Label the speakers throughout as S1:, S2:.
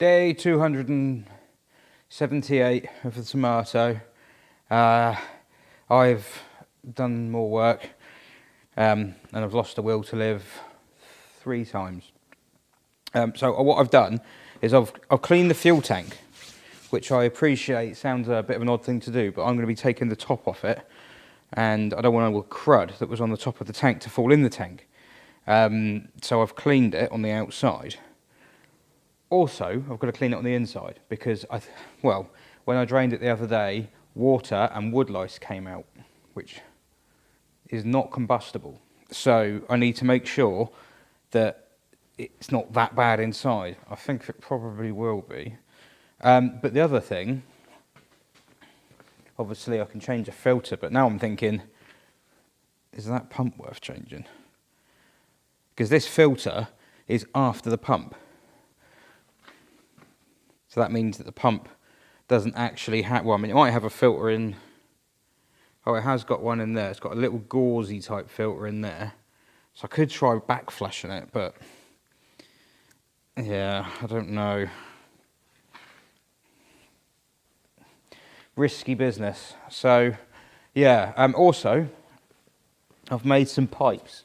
S1: Day 278 of the tomato. I've done more work and I've lost the will to live 3 times. So what I've done is I've cleaned the fuel tank, which I appreciate sounds a bit of an odd thing to do, but I'm going to be taking the top off it, and I don't want all the crud that was on the top of the tank to fall in the tank. So I've cleaned it on the outside. Also, I've got to clean it on the inside because, when I drained it the other day, water and wood lice came out, which is not combustible. So I need to make sure that it's not that bad inside. I think it probably will be. But the other thing, obviously I can change the filter, but now I'm thinking, is that pump worth changing? Because this filter is after the pump. So that means that the pump doesn't actually have, it might have a filter in. Oh, it has got one in there. It's got a little gauzy type filter in there. So I could try back flushing it, but yeah, I don't know. Risky business. So yeah, also I've made some pipes,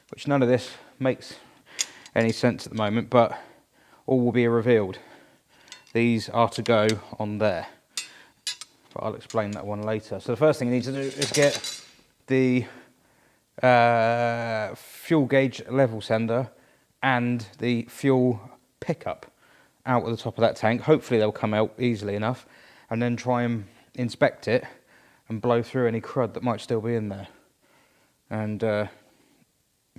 S1: which none of this makes any sense at the moment, but all will be revealed. These are to go on there, but I'll explain that one later. So the first thing you need to do is get the fuel gauge level sender and the fuel pickup out of the top of that tank. Hopefully they'll come out easily enough, and then try and inspect it and blow through any crud that might still be in there. And I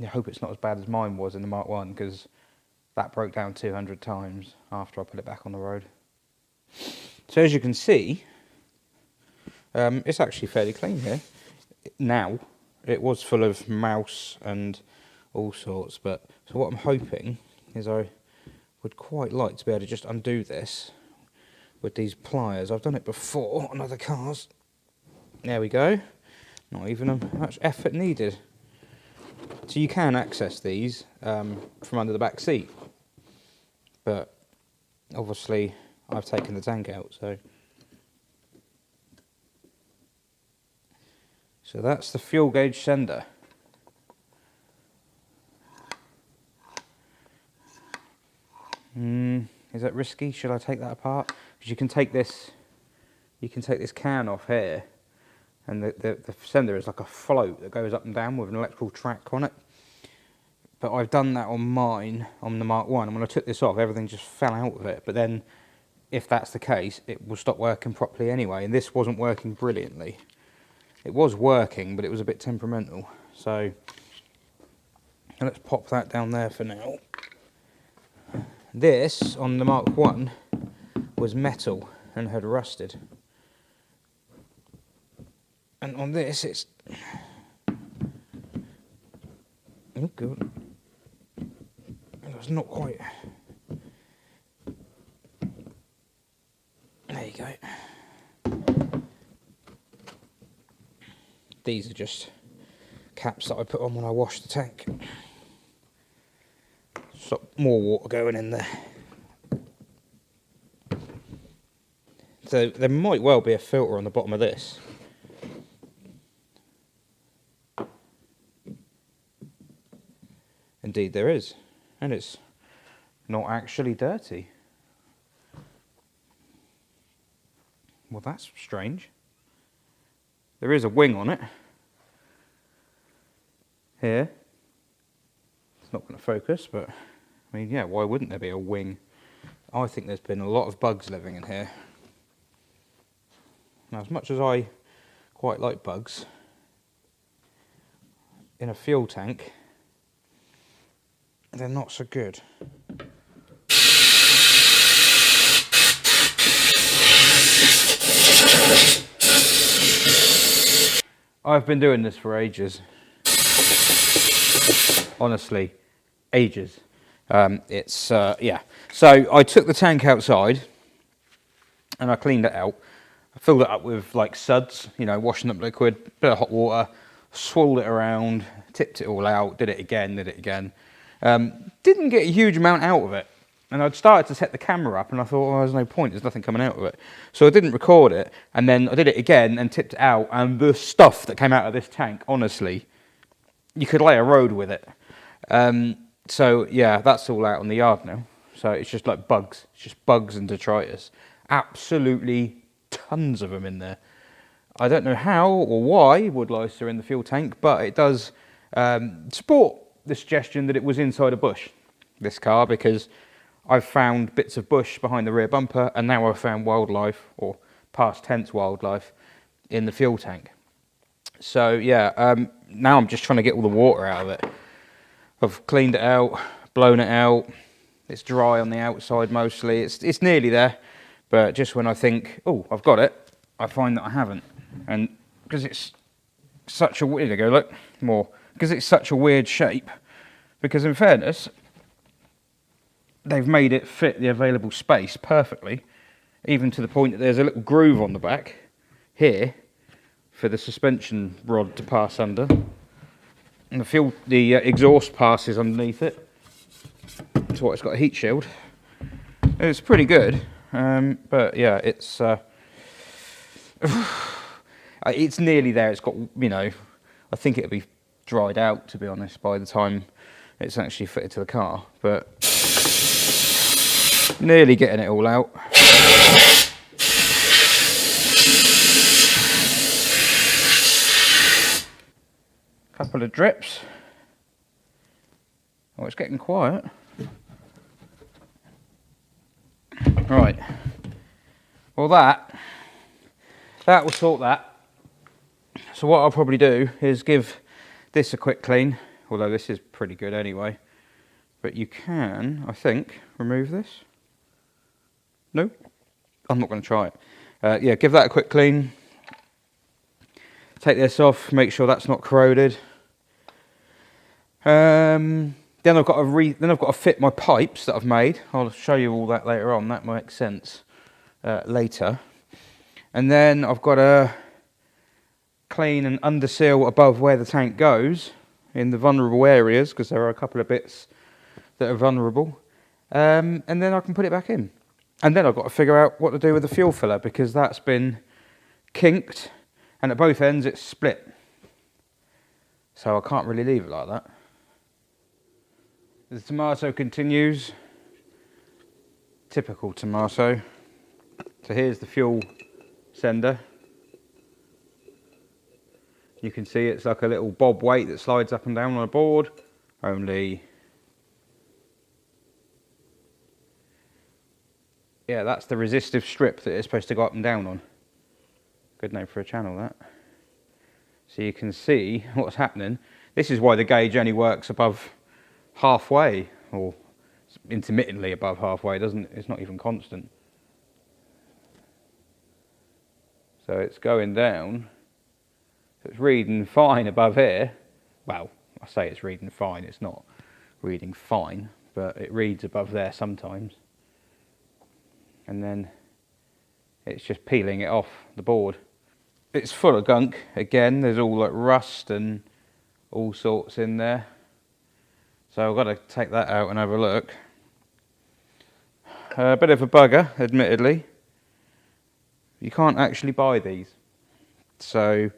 S1: hope it's not as bad as mine was in the Mark 1, because that broke down 200 times after I put it back on the road. So as you can see, it's actually fairly clean here. Now, it was full of mouse and all sorts, but so what I'm hoping is I would quite like to be able to just undo this with these pliers. I've done it before on other cars. There we go. Not even much effort needed. So you can access these from under the back seat, but obviously I've taken the tank out, so that's the fuel gauge sender. Is that risky? Should I take that apart? Because you can take this can off here, and the sender is like a float that goes up and down with an electrical track on it. But I've done that on mine, on the Mark 1, and when I took this off, everything just fell out of it. But then, if that's the case, it will stop working properly anyway, and this wasn't working brilliantly. It was working, but it was a bit temperamental. So, let's pop that down there for now. This, on the Mark 1, was metal and had rusted. And on this, it's... Oh, good. That's not quite... There you go. These are just caps that I put on when I wash the tank. Stop more water going in there. So there might well be a filter on the bottom of this. Indeed there is, and it's not actually dirty. Well, that's strange. There is a wing on it. Here. It's not going to focus, but I mean, yeah, why wouldn't there be a wing? I think there's been a lot of bugs living in here. Now, as much as I quite like bugs, in a fuel tank, they're not so good. I've been doing this for ages. Honestly, ages. Yeah. So I took the tank outside and I cleaned it out. I filled it up with like suds, washing up liquid, bit of hot water, swirled it around, tipped it all out, did it again. Didn't get a huge amount out of it. And I'd started to set the camera up, and I thought, oh, there's no point, there's nothing coming out of it. So I didn't record it, and then I did it again and tipped it out, and the stuff that came out of this tank, honestly, you could lay a road with it. So yeah, that's all out on the yard now. So it's just like bugs. It's just bugs and detritus. Absolutely tons of them in there. I don't know how or why wood lice are in the fuel tank, but it does support the suggestion that it was inside a bush, this car, because I've found bits of bush behind the rear bumper, and now I've found wildlife, or past tense wildlife, in the fuel tank. So yeah, now I'm just trying to get all the water out of it. I've cleaned it out, blown it out. It's dry on the outside mostly. It's nearly there, but just when I think, oh, I've got it, I find that I haven't. And because it's such a weird, look more, because it's such a weird shape. Because in fairness, they've made it fit the available space perfectly, even to the point that there's a little groove on the back here for the suspension rod to pass under, and the exhaust passes underneath it. That's why it's got a heat shield. It's pretty good, but yeah, it's nearly there. It's got, I think it'll be dried out, to be honest, by the time it's actually fitted to the car, but nearly getting it all out. Couple of drips. Oh, it's getting quiet. Right. Well, that will sort that. So what I'll probably do is give this a quick clean, although this is pretty good anyway. But you can, I think, remove this. No, I'm not going to try it. Yeah, give that a quick clean. Take this off, make sure that's not corroded. Then I've got to fit my pipes that I've made. I'll show you all that later on. That makes sense later. And then I've got to clean and underseal above where the tank goes in the vulnerable areas, because there are a couple of bits that are vulnerable. And then I can put it back in. And then I've got to figure out what to do with the fuel filler, because that's been kinked, and at both ends it's split. So I can't really leave it like that. The tomato continues. Typical tomato. So here's the fuel sender. You can see it's like a little bob weight that slides up and down on a board, only, yeah, that's the resistive strip that it's supposed to go up and down on. Good name for a channel, that. So you can see what's happening. This is why the gauge only works above halfway, or intermittently above halfway. It's not even constant. So it's going down. So it's reading fine above here. Well, I say it's reading fine. It's not reading fine, but it reads above there sometimes. And then it's just peeling it off the board. It's full of gunk again. There's all like rust and all sorts in there. So I've got to take that out and have a look. A bit of a bugger, admittedly. You can't actually buy these. So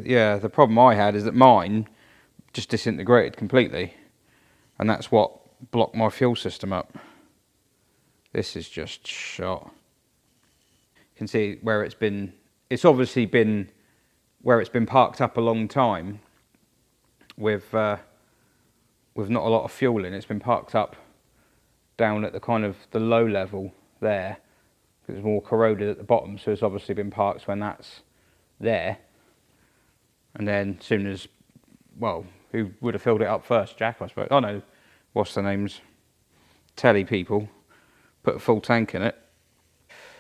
S1: yeah, the problem I had is that mine just disintegrated completely, and that's what blocked my fuel system up. This is just shot. You can see where it's obviously been where it's been parked up a long time with not a lot of fuel in. It's been parked up down at the kind of the low level there, because it's more corroded at the bottom, so it's obviously been parked when that's there. And then as soon as, well, who would have filled it up first? Jack, I suppose. Oh no, what's the names? Telly people put a full tank in it.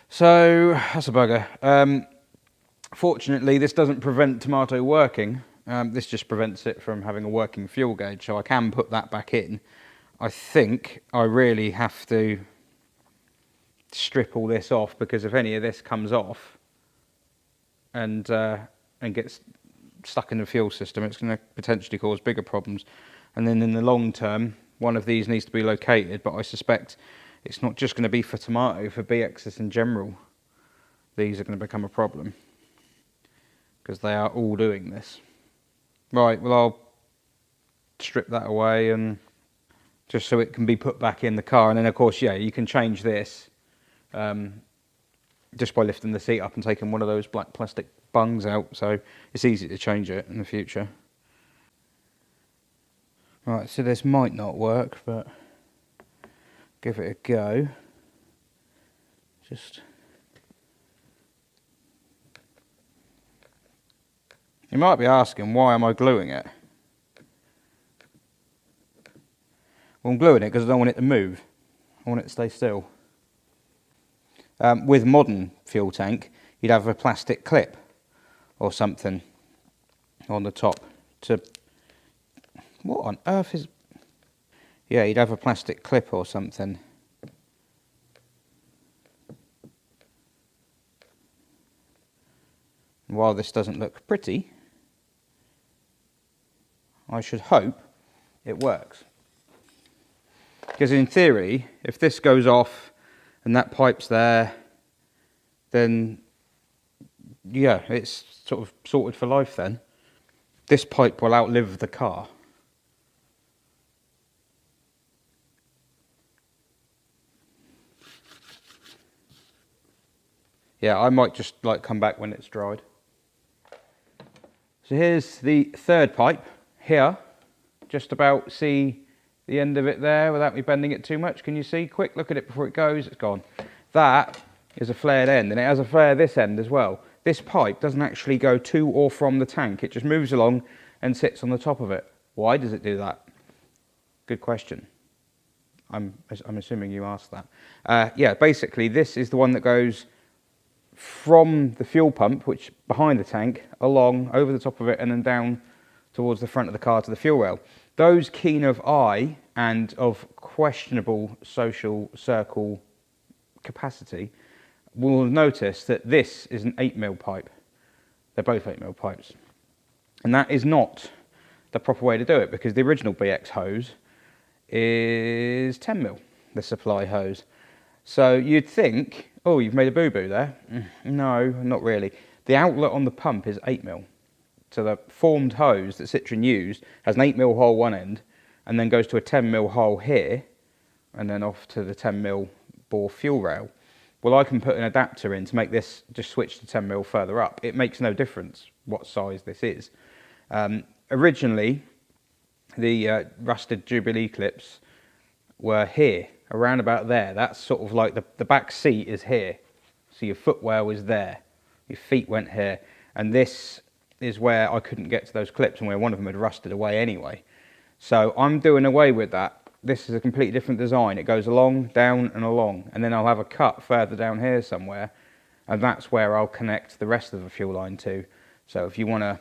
S1: So that's a bugger. Fortunately, this doesn't prevent tomato working. This just prevents it from having a working fuel gauge, so I can put that back in. I think I really have to strip all this off, because if any of this comes off and gets stuck in the fuel system, it's going to potentially cause bigger problems. And then in the long term, one of these needs to be located, but I suspect it's not just going to be for tomato, for BXs in general. These are going to become a problem because they are all doing this. Right, well, I'll strip that away and just so it can be put back in the car. And then, of course, yeah, you can change this just by lifting the seat up and taking one of those black plastic bungs out. So it's easy to change it in the future. Right, so this might not work, but give it a go. Just... You might be asking, why am I gluing it? Well, I'm gluing it because I don't want it to move. I want it to stay still. With modern fuel tank, you'd have a plastic clip or something on the top to... What on earth is... Yeah, you'd have a plastic clip or something. While this doesn't look pretty, I should hope it works. Because in theory, if this goes off and that pipe's there, then yeah, it's sort of sorted for life then. This pipe will outlive the car. Yeah, I might just like come back when it's dried. So here's the third pipe here. Just about see the end of it there without me bending it too much. Can you see? Quick look at it before it goes. It's gone. That is a flared end, and it has a flare this end as well. This pipe doesn't actually go to or from the tank. It just moves along and sits on the top of it. Why does it do that? Good question. I'm assuming you asked that. Yeah, basically this is the one that goes from the fuel pump, which behind the tank, along over the top of it, and then down towards the front of the car to the fuel rail. Those keen of eye and of questionable social circle capacity will notice that this is an 8mm pipe. They're both 8mm pipes. And that is not the proper way to do it, because the original BX hose is 10mm, the supply hose. So you'd think, oh, you've made a boo-boo there. No, not really. The outlet on the pump is 8mm. So the formed hose that Citroen used has an 8mm hole one end, and then goes to a 10mm hole here, and then off to the 10mm bore fuel rail. Well, I can put an adapter in to make this just switch to 10mm further up. It makes no difference what size this is. Originally, the rusted Jubilee clips were here, around about there. That's sort of like the back seat is here. So your footwell is there. Your feet went here. And this is where I couldn't get to those clips and where one of them had rusted away anyway. So I'm doing away with that. This is a completely different design. It goes along, down and along, and then I'll have a cut further down here somewhere, and that's where I'll connect the rest of the fuel line to. So if you want to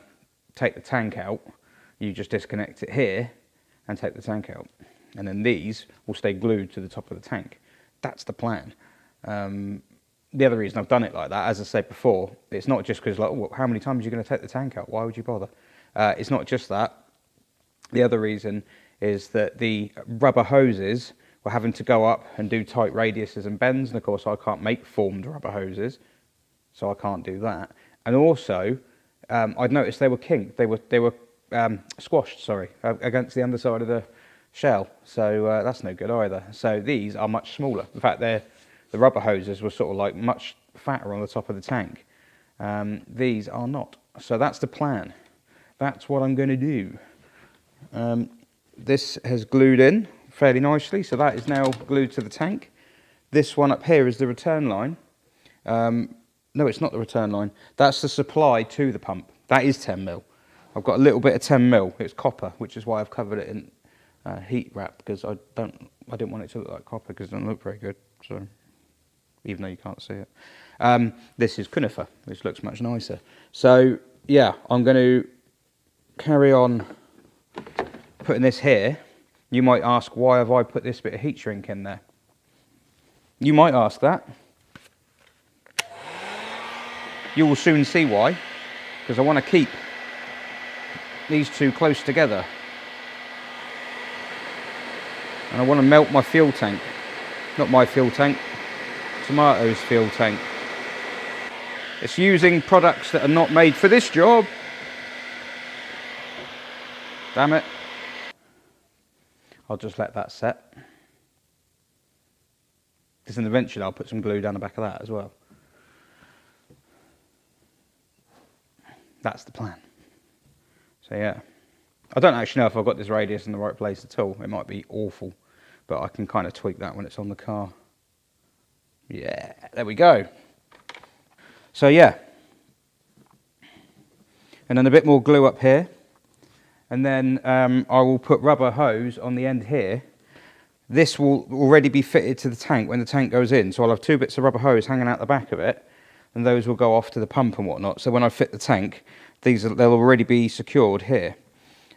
S1: take the tank out, you just disconnect it here and take the tank out. And then these will stay glued to the top of the tank. That's the plan. The other reason I've done it like that, as I said before, it's not just because, like, oh, how many times are you going to take the tank out? Why would you bother? It's not just that. The other reason is that the rubber hoses were having to go up and do tight radiuses and bends, and of course I can't make formed rubber hoses, so I can't do that. And also, I'd noticed they were kinked. They were squashed, sorry, against the underside of the shell. So that's no good either. So these are much smaller. In fact, the rubber hoses were sort of like much fatter on the top of the tank. These are not. So that's the plan. That's what I'm going to do. This has glued in fairly nicely, so that is now glued to the tank. This one up here is the return line. No, it's not the return line. That's the supply to the pump. That is 10mm. I've got a little bit of 10mm. It's copper, which is why I've covered it in heat wrap, because I didn't want it to look like copper because it doesn't look very good. So, even though you can't see it, this is conifer, which looks much nicer. So yeah, I'm going to carry on putting this here. You might ask, why have I put this bit of heat shrink in there? You might ask that. You will soon see why, because I want to keep these two close together. And I want to melt my fuel tank. Not my fuel tank, Tomato's fuel tank. It's using products that are not made for this job. Damn it. I'll just let that set. Because then eventually I'll put some glue down the back of that as well. That's the plan. So yeah. I don't actually know if I've got this radius in the right place at all. It might be awful. But I can kind of tweak that when it's on the car. Yeah, there we go. So yeah. And then a bit more glue up here. And then I will put rubber hose on the end here. This will already be fitted to the tank when the tank goes in. So I'll have 2 bits of rubber hose hanging out the back of it. And those will go off to the pump and whatnot. So when I fit the tank, they'll already be secured here.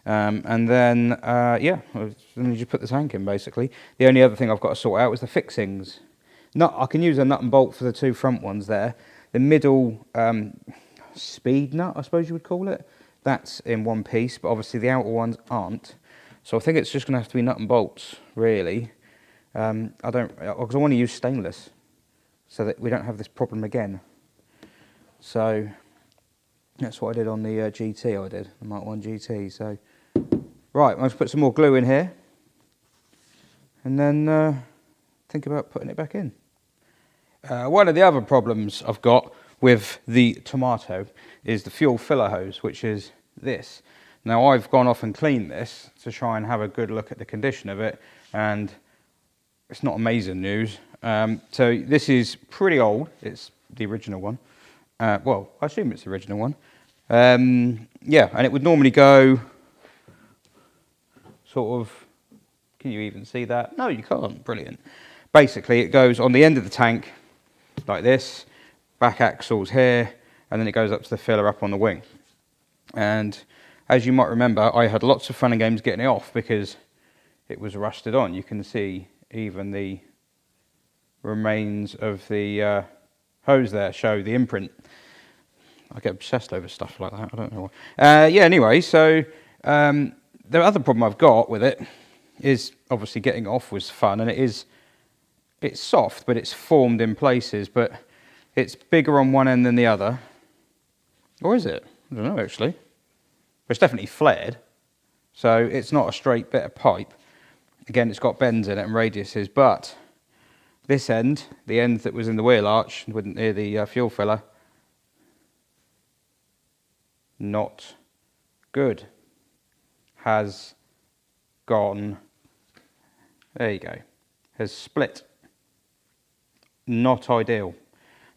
S1: And then, yeah, then you just put the tank in, basically. The only other thing I've got to sort out is the fixings. I can use a nut and bolt for the 2 front ones there. The middle speed nut, I suppose you would call it, that's in one piece, but obviously the outer ones aren't. So I think it's just going to have to be nut and bolts, really. Because I want to use stainless, so that we don't have this problem again. So that's what I did on the GT. The Mark 1 GT. So right, I'll just put some more glue in here, and then think about putting it back in. One of the other problems I've got with the Tomato is the fuel filler hose, which is this. Now I've gone off and cleaned this to try and have a good look at the condition of it, and it's not amazing news. So this is pretty old. It's the original one. Well, I assume it's the original one. Yeah, and it would normally go sort of, can you even see that? No, you can't. Brilliant. Basically, it goes on the end of the tank like this, back axles here, and then it goes up to the filler up on the wing. And as you might remember, I had lots of fun and games getting it off because it was rusted on. You can see even the remains of the hose there show the imprint. I get obsessed over stuff like that, I don't know why. Yeah, anyway, so the other problem I've got with it is obviously getting off was fun, and it's soft, but it's formed in places, but it's bigger on one end than the other. Or is it? I don't know, actually. But it's definitely flared, so it's not a straight bit of pipe. Again, it's got bends in it and radiuses, but this end, the end that was in the wheel arch, near the fuel filler, not good. Has gone, there you go, has split. Not ideal.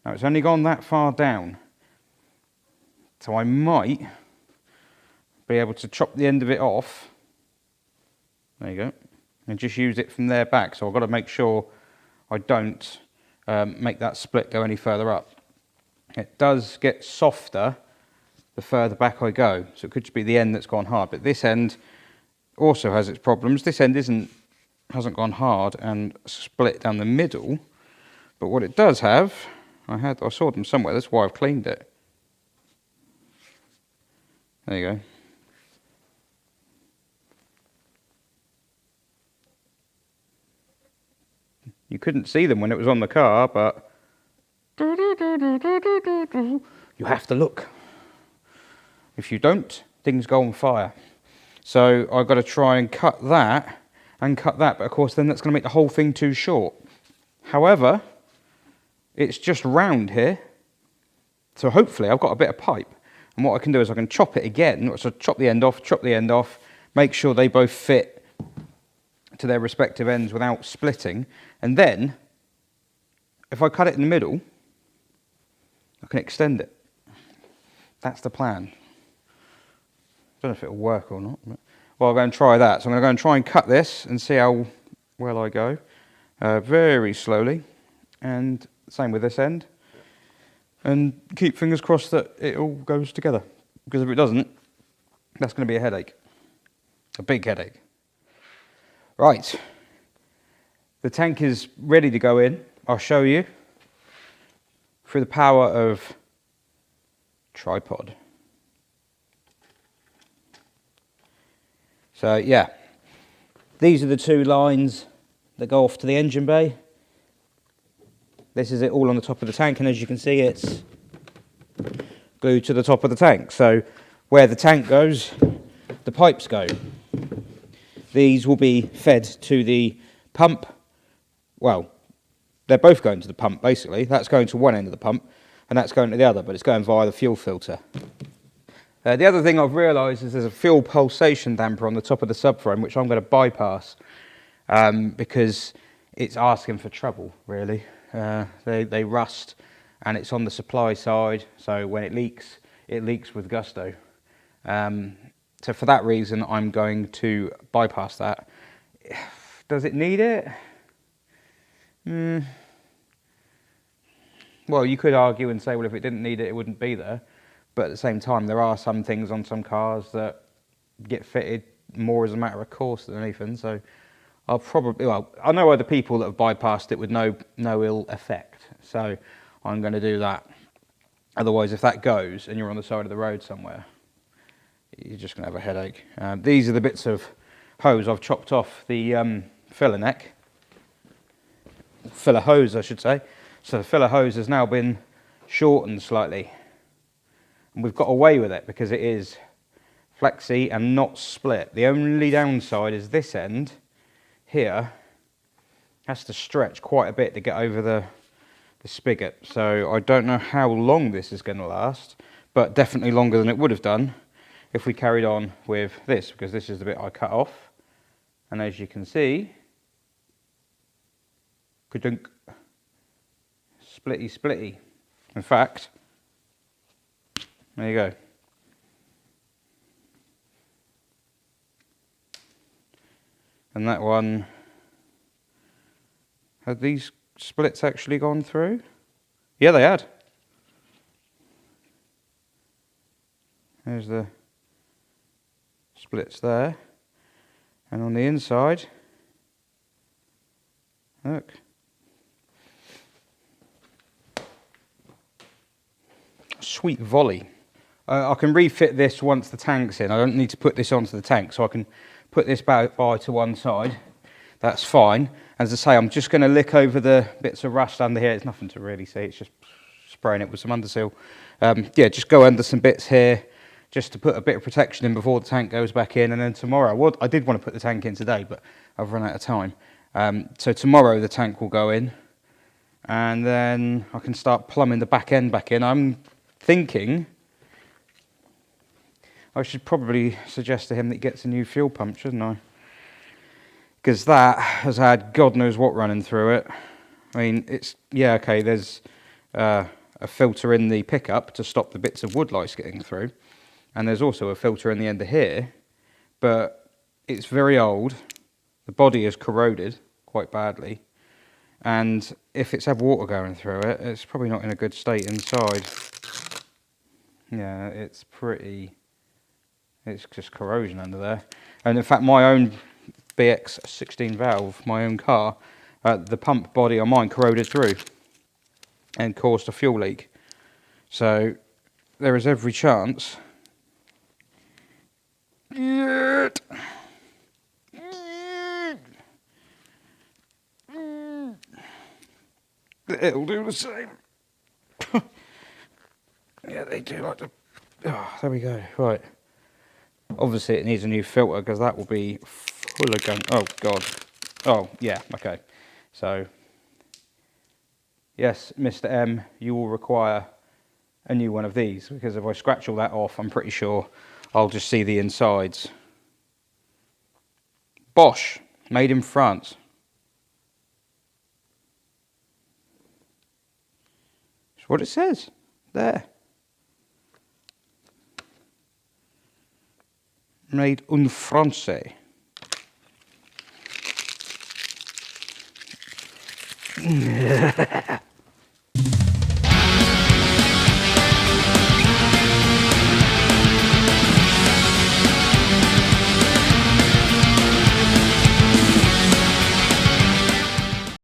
S1: Now it's only gone that far down, so I might be able to chop the end of it off. There you go. And just use it from there back. So I've got to make sure I don't make that split go any further up. It does get softer the further back I go. So it could just be the end that's gone hard. But this end also has its problems. This end hasn't gone hard and split down the middle. But what it does have, I saw them somewhere. That's why I've cleaned it. There you go. You couldn't see them when it was on the car, but you have to look. If you don't, things go on fire. So I've got to try and cut that, but of course then that's going to make the whole thing too short. However, it's just round here, so hopefully I've got a bit of pipe. And what I can do is I can chop it again, so chop the end off, make sure they both fit to their respective ends without splitting, and then if I cut it in the middle, I can extend it. That's the plan. Don't know if it'll work or not. But, well, I'll go and try that. So I'm going to go and try and cut this and see how well I go. Very slowly, and same with this end. And keep fingers crossed that it all goes together. Because if it doesn't, that's going to be a headache. A big headache. Right. The tank is ready to go in. I'll show you through the power of tripod. So yeah, These are the two lines that go off to the engine bay. This is it all on the top of the tank, and as you can see, it's glued to the top of the tank. So where the tank goes, the pipes go. These will be fed to the pump. Well, they're both going to the pump, basically. That's going to one end of the pump, and that's going to the other, but it's going via the fuel filter. The other thing I've realised is there's a fuel pulsation damper on the top of the subframe, which I'm going to bypass because it's asking for trouble, really. They rust, and it's on the supply side, so when it leaks with gusto. So for that reason, I'm going to bypass that. Does it need it? Well, you could argue and say, well, if it didn't need it, it wouldn't be there. But at the same time, there are some things on some cars that get fitted more as a matter of course than anything. So I'll probably, well, I know other people that have bypassed it with no ill effect. So I'm going to do that. Otherwise, if that goes and you're on the side of the road somewhere, you're just going to have a headache. These are the bits of hose I've chopped off the filler neck. Filler hose, I should say. So the filler hose has now been shortened slightly. And we've got away with it because it is flexi and not split. The only downside is this end here has to stretch quite a bit to get over the spigot. So I don't know how long this is going to last, but definitely longer than it would have done if we carried on with this, because this is the bit I cut off. And as you can see, ka-dunk, splitty splitty. In fact, there you go. And that one, had these splits actually gone through? Yeah, they had. There's the splits there. And on the inside, look. Sweet volley. I can refit this once the tank's in. I don't need to put this onto the tank, so I can put this by to one side. That's fine. As I say, I'm just going to lick over the bits of rust under here. It's nothing to really see. It's just spraying it with some underseal. Yeah, just go under some bits here, just to put a bit of protection in before the tank goes back in. And then tomorrow, I did want to put the tank in today, but I've run out of time. So tomorrow the tank will go in, and then I can start plumbing the back end back in. I'm thinking I should probably suggest to him that he gets a new fuel pump, shouldn't I? Because that has had God knows what running through it. I mean, it's, yeah, okay, there's a filter in the pickup to stop the bits of wood lice getting through. And there's also a filter in the end of here. But it's very old. The body is corroded quite badly. And if it's had water going through it, it's probably not in a good state inside. Yeah, it's just corrosion under there. And in fact, my own BX16 valve, my own car, the pump body on mine corroded through and caused a fuel leak. So there is every chance it'll do the same. Yeah, they do like to. Oh, there we go. Right. Obviously, it needs a new filter because that will be full of gunk. Oh, God. Oh, yeah, okay. So, yes, Mr. M, you will require a new one of these because if I scratch all that off, I'm pretty sure I'll just see the insides. Bosch, made in France. That's what it says there. Made en France.